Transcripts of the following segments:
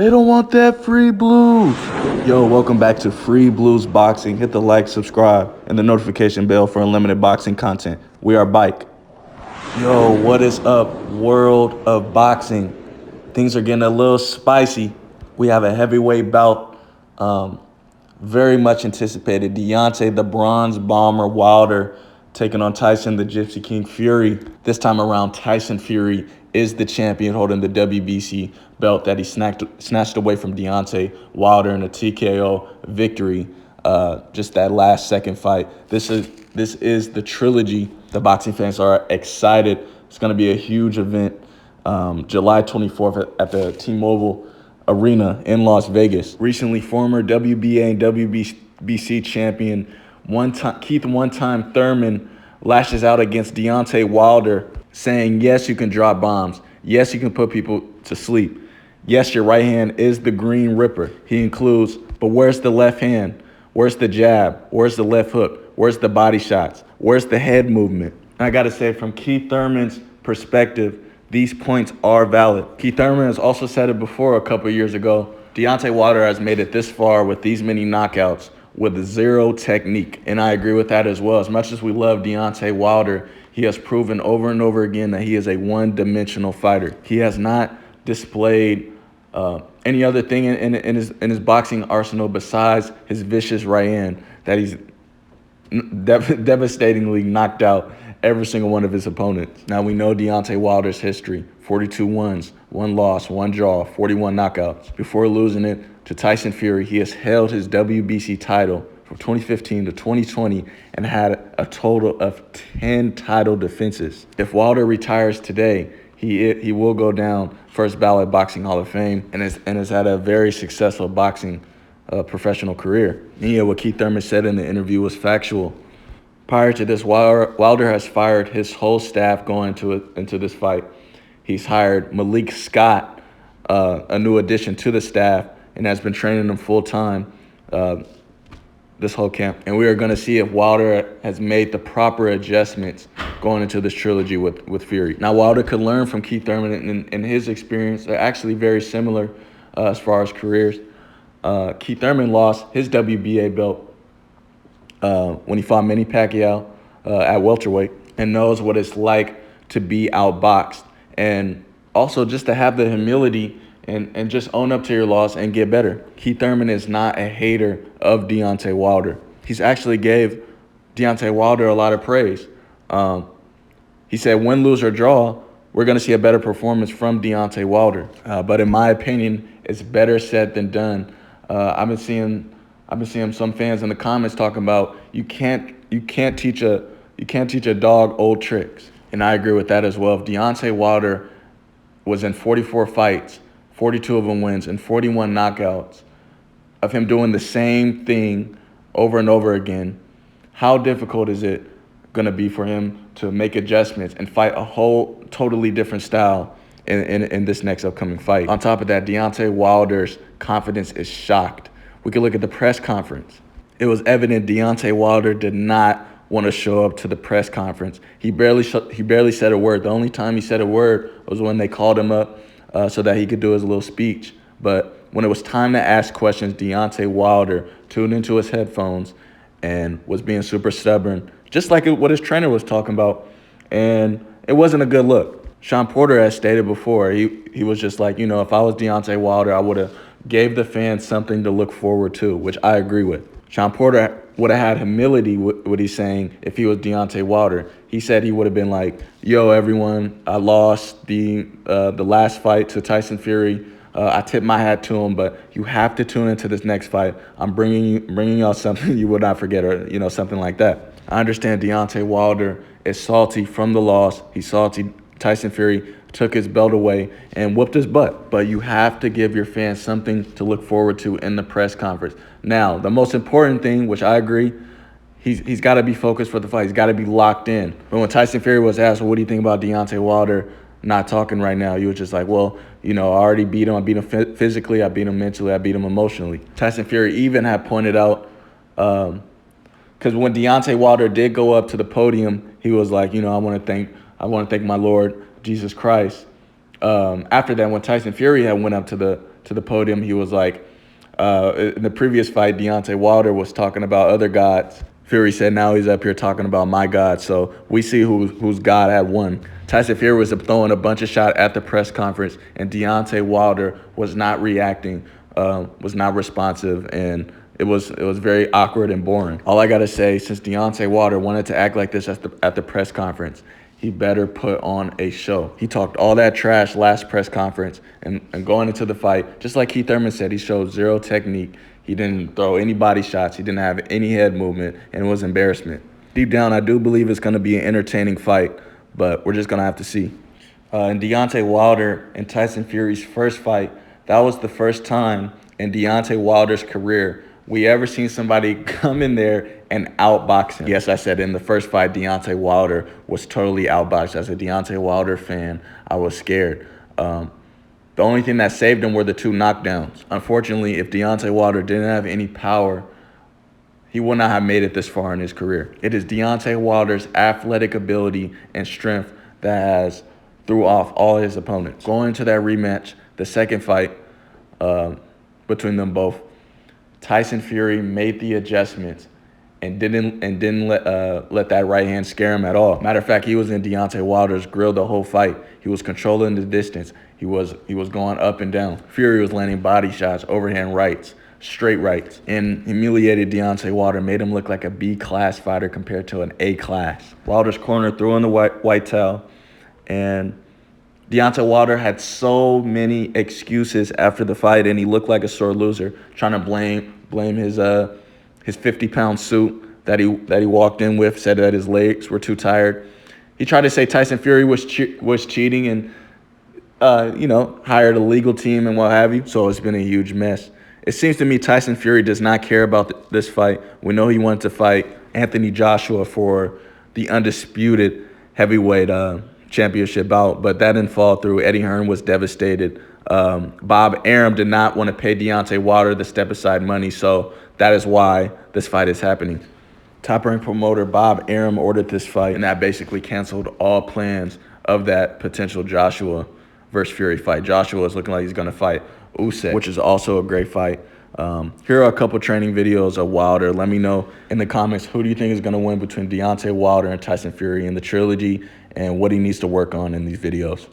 They don't want that free blues. Yo, welcome back to Free Blues Boxing. Hit the like, subscribe, and the notification bell for unlimited boxing content. We are Bike. Yo, what is up, world of boxing? Things are getting a little spicy. We have a heavyweight bout, very much anticipated. Deontay, the Bronze Bomber Wilder, taking on Tyson, the Gypsy King Fury. This time around, Tyson Fury is the champion, holding the WBC belt that he snatched away from Deontay Wilder in a TKO victory. Just that last second fight. This is the trilogy. The boxing fans are excited. It's going to be a huge event. July 24th at the T-Mobile Arena in Las Vegas. Recently, former WBA and WBC champion Keith one-time Thurman lashes out against Deontay Wilder, saying, yes, you can drop bombs. Yes, you can put people to sleep. Yes, your right hand is the Green Ripper. He includes, but where's the left hand? Where's the jab? Where's the left hook? Where's the body shots? Where's the head movement? And I got to say, from Keith Thurman's perspective, these points are valid. Keith Thurman has also said it before a couple years ago. Deontay Wilder has made it this far with these many knockouts with zero technique. And I agree with that as well. As much as we love Deontay Wilder, he has proven over and over again that he is a one-dimensional fighter. He has not displayed any other thing in his boxing arsenal besides his vicious right hand that he's devastatingly knocked out every single one of his opponents. Now, we know Deontay Wilder's history: 42 wins, 1 loss, 1 draw, 41 knockouts. Before losing it to Tyson Fury, he has held his WBC title from 2015 to 2020 and had a total of 10 title defenses. If Wilder retires today, he will go down first ballot Boxing Hall of Fame and has had a very successful boxing professional career. And yeah, what Keith Thurman said in the interview was factual. Prior to this, Wilder has fired his whole staff going into this fight. He's hired Malik Scott, a new addition to the staff, and has been training him full-time this whole camp. And we are going to see if Wilder has made the proper adjustments going into this trilogy with Fury. Now, Wilder could learn from Keith Thurman and his experience. They're actually very similar as far as careers. Keith Thurman lost his WBA belt when he fought Manny PACQUIAO at welterweight, and knows what it's like to be outboxed, and also just to have the humility and just own up to your loss and get better. Keith Thurman is not a hater of Deontay Wilder. He's actually gave Deontay Wilder a lot of praise. He said, win, lose, or draw, we're going to see a better performance from Deontay Wilder. But in my opinion, it's better said than done. I've been seeing some fans in the comments talking about you can't teach a dog old tricks, and I agree with that as well. If Deontay Wilder was in 44 fights, 42 of them wins, and 41 knockouts, of him doing the same thing over and over again, how difficult is it going to be for him to make adjustments and fight a whole totally different style in this next upcoming fight? On top of that, Deontay Wilder's confidence is shocked. We could look at the press conference. It was evident Deontay Wilder did not want to show up to the press conference. He barely said a word. The only time he said a word was when they called him up so that he could do his little speech. But when it was time to ask questions, Deontay Wilder tuned into his headphones and was being super stubborn, just like what his trainer was talking about. And it wasn't a good look. Sean Porter has stated before, he was just like, if I was Deontay Wilder, I would have gave the fans something to look forward to, which I agree with. Sean Porter would have had humility with what he's saying if he was Deontay Wilder. He said he would have been like, yo, everyone, I lost the last fight to Tyson Fury. I tip my hat to him, but you have to tune into this next fight. I'm bringing y'all something you will not forget, or something like that. I understand Deontay Wilder is salty from the loss. He's salty. Tyson Fury took his belt away and whooped his butt. But you have to give your fans something to look forward to in the press conference. Now, the most important thing, which I agree, he's got to be focused for the fight. He's got to be locked in. But when Tyson Fury was asked, well, what do you think about Deontay Wilder not talking right now? He was just like, well, I already beat him. I beat him physically. I beat him mentally. I beat him emotionally. Tyson Fury even had pointed out, because when Deontay Wilder did go up to the podium, he was like, I want to thank my Lord Jesus Christ. After that, when Tyson Fury had went up to to the podium. He was like, in the previous fight, Deontay Wilder was talking about other gods. Fury said now he's up here talking about my God. So we see whose God had won. Tyson Fury was throwing a bunch of shots at the press conference, and Deontay Wilder was not reacting, was not responsive, and it was very awkward and boring. All I gotta say, since Deontay Wilder wanted to act like this at the press conference, he better put on a show. He talked all that trash last press conference, and going into the fight, just like Keith Thurman said, he showed zero technique. He didn't throw any body shots. He didn't have any head movement, and it was embarrassment. Deep down, I do believe it's going to be an entertaining fight, but we're just going to have to see. In Deontay Wilder and Tyson Fury's first fight, that was the first time in Deontay Wilder's career we ever seen somebody come in there and outbox him. Yes, I said in the first fight, Deontay Wilder was totally outboxed. As a Deontay Wilder fan, I was scared. The only thing that saved him were the 2 knockdowns. Unfortunately, if Deontay Wilder didn't have any power, he would not have made it this far in his career. It is Deontay Wilder's athletic ability and strength that has threw off all his opponents. Going into that rematch, the second fight between them both, Tyson Fury made the adjustments and didn't let that right hand scare him at all. Matter of fact, he was in Deontay Wilder's grill the whole fight. He was controlling the distance. He was going up and down. Fury was landing body shots, overhand rights, straight rights, and humiliated Deontay Wilder, made him look like a B-class fighter compared to an A-class. Wilder's corner threw in the white towel, and Deontay Wilder had so many excuses after the fight, and he looked like a sore loser, trying to blame his 50-pound suit that he walked in with, said that his legs were too tired. He tried to say Tyson Fury was cheating and hired a legal team and what have you. So it's been a huge mess. It seems to me Tyson Fury does not care about this fight. We know he wanted to fight Anthony Joshua for the undisputed heavyweight championship bout, but that didn't fall through. Eddie Hearn was devastated. Bob Arum did not want to pay Deontay Wilder the step-aside money, so that is why this fight is happening. Top-ranked promoter Bob Arum ordered this fight, and that basically canceled all plans of that potential Joshua versus Fury fight. Joshua is looking like he's going to fight Usyk, which is also a great fight. Here are a couple training videos of Wilder. Let me know in the comments, who do you think is going to win between Deontay Wilder and Tyson Fury in the trilogy, and what he needs to work on in these videos.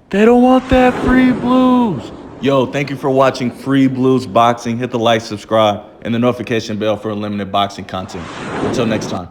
They don't want that free blues. Yo, thank you for watching Free Blues Boxing. Hit the like, subscribe, and the notification bell for unlimited boxing content. Until next time.